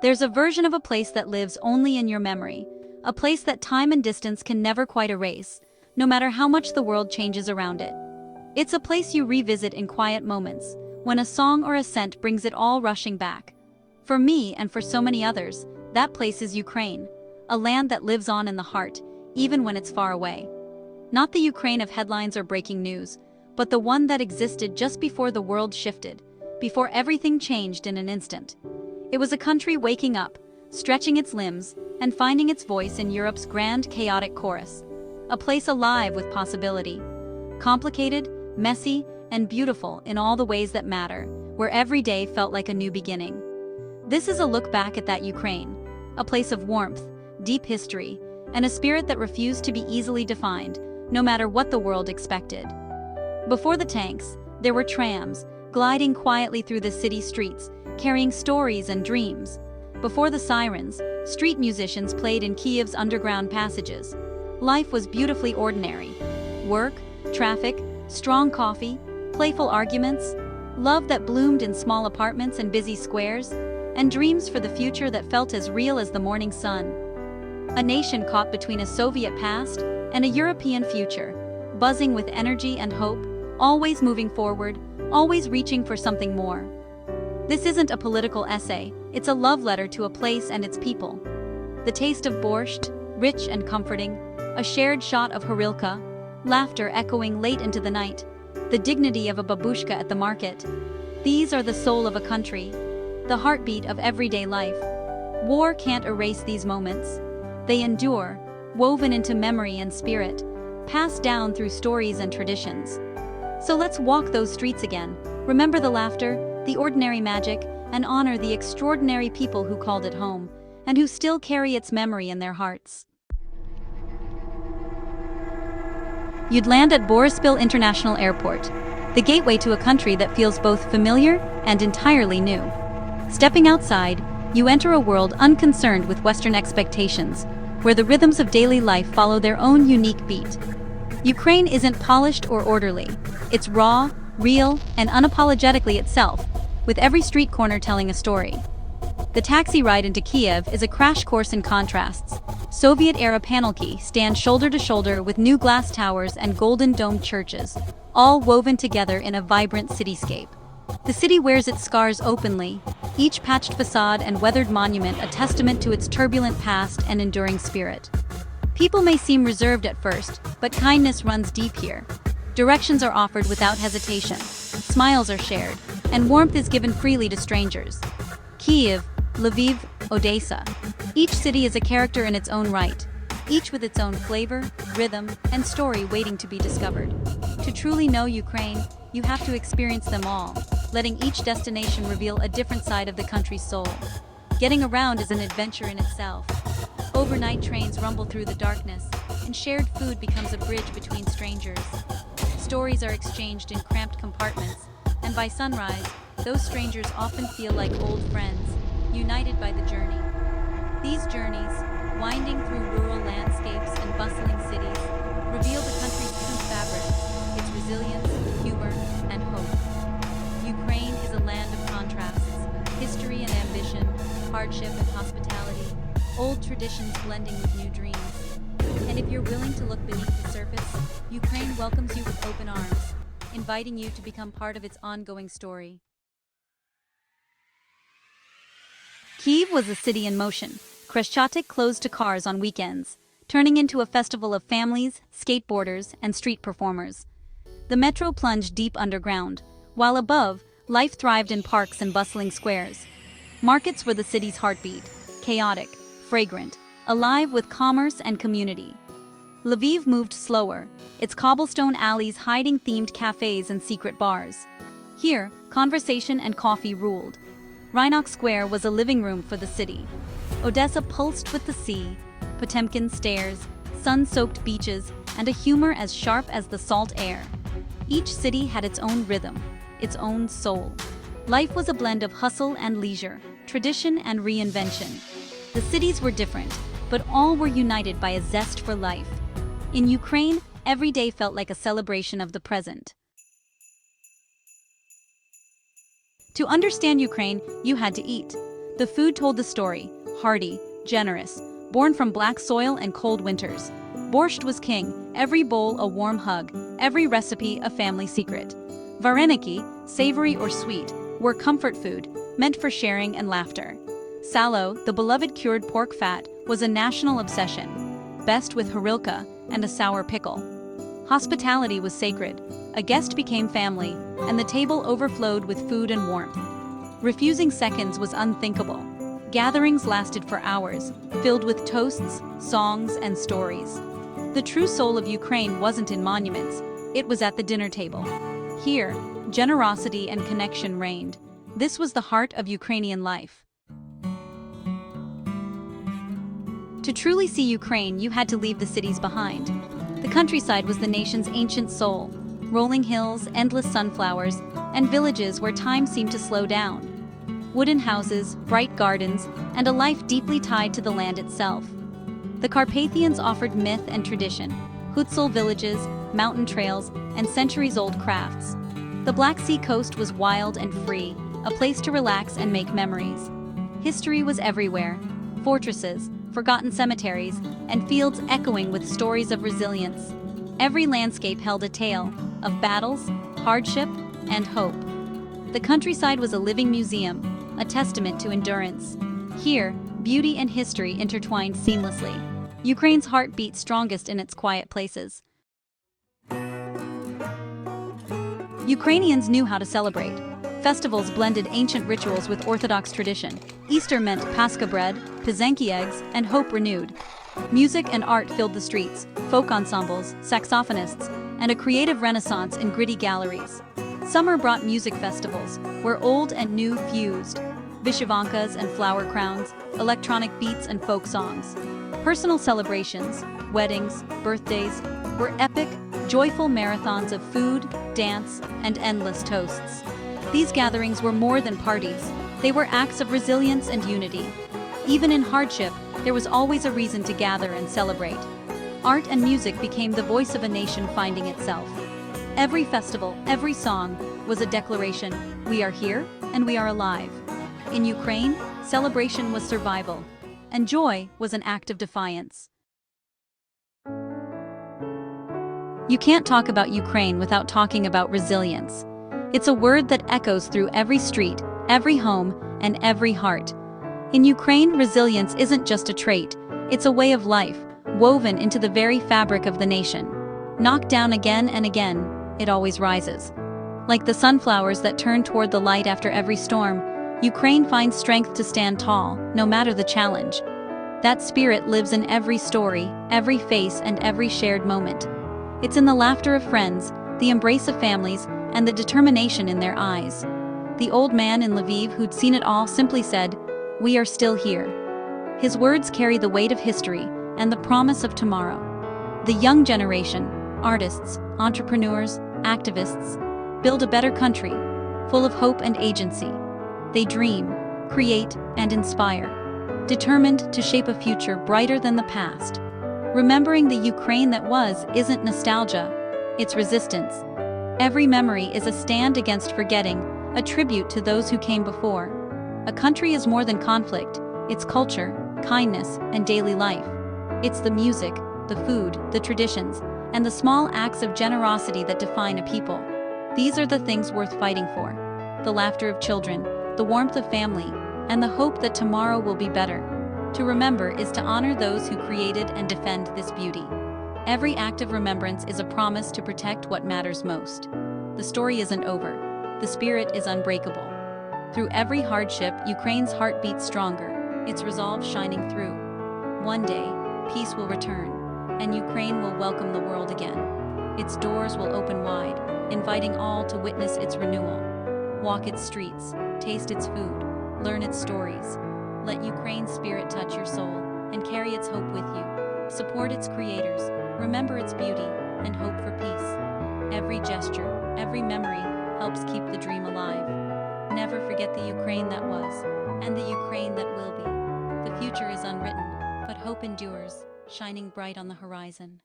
There's a version of a place that lives only in your memory, a place that time and distance can never quite erase, no matter how much the world changes around it. It's a place you revisit in quiet moments, when a song or a scent brings it all rushing back. For me and for so many others, that place is Ukraine, a land that lives on in the heart, even when it's far away. Not the Ukraine of headlines or breaking news, but the one that existed just before the world shifted, before everything changed in an instant. It was a country waking up, stretching its limbs, and finding its voice in Europe's grand chaotic chorus. A place alive with possibility. Complicated, messy, and beautiful in all the ways that matter, where every day felt like a new beginning. This is a look back at that Ukraine, a place of warmth, deep history, and a spirit that refused to be easily defined, no matter what the world expected. Before the tanks, there were trams, gliding quietly through the city streets, carrying stories and dreams. Before the sirens, street musicians played in Kyiv's underground passages. Life was beautifully ordinary. Work, traffic, strong coffee, playful arguments, love that bloomed in small apartments and busy squares, and dreams for the future that felt as real as the morning sun. A nation caught between a Soviet past and a European future, buzzing with energy and hope, always moving forward, always reaching for something more. This isn't a political essay, it's a love letter to a place and its people. The taste of borscht, rich and comforting, a shared shot of horilka, laughter echoing late into the night, the dignity of a babushka at the market. These are the soul of a country, the heartbeat of everyday life. War can't erase these moments. They endure, woven into memory and spirit, passed down through stories and traditions. So let's walk those streets again, remember the laughter, the ordinary magic, and honor the extraordinary people who called it home, and who still carry its memory in their hearts. You'd land at Boryspil International Airport, the gateway to a country that feels both familiar and entirely new. Stepping outside, you enter a world unconcerned with Western expectations, where the rhythms of daily life follow their own unique beat. Ukraine isn't polished or orderly. It's raw, real, and unapologetically itself, with every street corner telling a story. The taxi ride into Kyiv is a crash course in contrasts. Soviet-era panelki stand shoulder to shoulder with new glass towers and golden-domed churches, all woven together in a vibrant cityscape. The city wears its scars openly, each patched facade and weathered monument a testament to its turbulent past and enduring spirit. People may seem reserved at first, but kindness runs deep here. Directions are offered without hesitation, smiles are shared, and warmth is given freely to strangers. Kyiv, Lviv, Odessa. Each city is a character in its own right, each with its own flavor, rhythm, and story waiting to be discovered. To truly know Ukraine, you have to experience them all, letting each destination reveal a different side of the country's soul. Getting around is an adventure in itself. Overnight trains rumble through the darkness, and shared food becomes a bridge between strangers. Stories are exchanged in cramped compartments, and by sunrise, those strangers often feel like old friends, united by the journey. These journeys, winding through rural landscapes and bustling cities, reveal the country's true fabric, its resilience, humor, and hope. Ukraine is a land of contrasts, history and ambition, hardship and hospitality, old traditions blending with new dreams. And if you're willing to look beneath the surface, Ukraine welcomes you with open arms, inviting you to become part of its ongoing story. Kyiv was a city in motion. Kreshchatyk closed to cars on weekends, turning into a festival of families, skateboarders, and street performers. The metro plunged deep underground, while above, life thrived in parks and bustling squares. Markets were the city's heartbeat, chaotic, fragrant, alive with commerce and community. Lviv moved slower, its cobblestone alleys hiding themed cafes and secret bars. Here, conversation and coffee ruled. Rynok Square was a living room for the city. Odessa pulsed with the sea, Potemkin stairs, sun-soaked beaches, and a humor as sharp as the salt air. Each city had its own rhythm, its own soul. Life was a blend of hustle and leisure, tradition and reinvention. The cities were different, but all were united by a zest for life. In Ukraine, every day felt like a celebration of the present. To understand Ukraine, you had to eat. The food told the story, hearty, generous, born from black soil and cold winters. Borscht was king, every bowl a warm hug, every recipe a family secret. Vareniki, savory or sweet, were comfort food, meant for sharing and laughter. Salo, the beloved cured pork fat, was a national obsession, best with horilka and a sour pickle. Hospitality was sacred. A guest became family, and the table overflowed with food and warmth. Refusing seconds was unthinkable. Gatherings lasted for hours, filled with toasts, songs, and stories. The true soul of Ukraine wasn't in monuments, it was at the dinner table. Here, generosity and connection reigned. This was the heart of Ukrainian life. To truly see Ukraine, you had to leave the cities behind. The countryside was the nation's ancient soul, rolling hills, endless sunflowers, and villages where time seemed to slow down. Wooden houses, bright gardens, and a life deeply tied to the land itself. The Carpathians offered myth and tradition, Hutsul villages, mountain trails, and centuries-old crafts. The Black Sea coast was wild and free, a place to relax and make memories. History was everywhere, fortresses, forgotten cemeteries, and fields echoing with stories of resilience. Every landscape held a tale of battles, hardship, and hope. The countryside was a living museum, a testament to endurance. Here, beauty and history intertwined seamlessly. Ukraine's heart beat strongest in its quiet places. Ukrainians knew how to celebrate. Festivals blended ancient rituals with Orthodox tradition. Easter meant Pascha bread, Pysanki eggs, and hope renewed. Music and art filled the streets, folk ensembles, saxophonists, and a creative renaissance in gritty galleries. Summer brought music festivals, where old and new fused. Vyshyvankas and flower crowns, electronic beats and folk songs. Personal celebrations, weddings, birthdays, were epic, joyful marathons of food, dance, and endless toasts. These gatherings were more than parties. They were acts of resilience and unity. Even in hardship, there was always a reason to gather and celebrate. Art and music became the voice of a nation finding itself. Every festival, every song, was a declaration, we are here and we are alive. In Ukraine, celebration was survival, and joy was an act of defiance. You can't talk about Ukraine without talking about resilience. It's a word that echoes through every street, every home, and every heart. In Ukraine, resilience isn't just a trait, it's a way of life, woven into the very fabric of the nation. Knocked down again and again, it always rises. Like the sunflowers that turn toward the light after every storm, Ukraine finds strength to stand tall, no matter the challenge. That spirit lives in every story, every face, and every shared moment. It's in the laughter of friends, the embrace of families, and the determination in their eyes. The old man in Lviv who'd seen it all simply said, "We are still here." His words carry the weight of history and the promise of tomorrow. The young generation, artists, entrepreneurs, activists, build a better country, full of hope and agency. They dream, create, and inspire, determined to shape a future brighter than the past. Remembering the Ukraine that was isn't nostalgia, it's resistance. Every memory is a stand against forgetting, a tribute to those who came before. A country is more than conflict, it's culture, kindness, and daily life. It's the music, the food, the traditions, and the small acts of generosity that define a people. These are the things worth fighting for. The laughter of children, the warmth of family, and the hope that tomorrow will be better. To remember is to honor those who created and defend this beauty. Every act of remembrance is a promise to protect what matters most. The story isn't over. The spirit is unbreakable. Through every hardship, Ukraine's heart beats stronger, its resolve shining through. One day, peace will return, and Ukraine will welcome the world again. Its doors will open wide, inviting all to witness its renewal. Walk its streets, taste its food, learn its stories. Let Ukraine's spirit touch your soul and carry its hope with you. Support its creators, remember its beauty, and hope for peace. Every gesture, every memory helps keep the dream alive. Never forget the Ukraine that was, and the Ukraine that will be. The future is unwritten, but hope endures, shining bright on the horizon.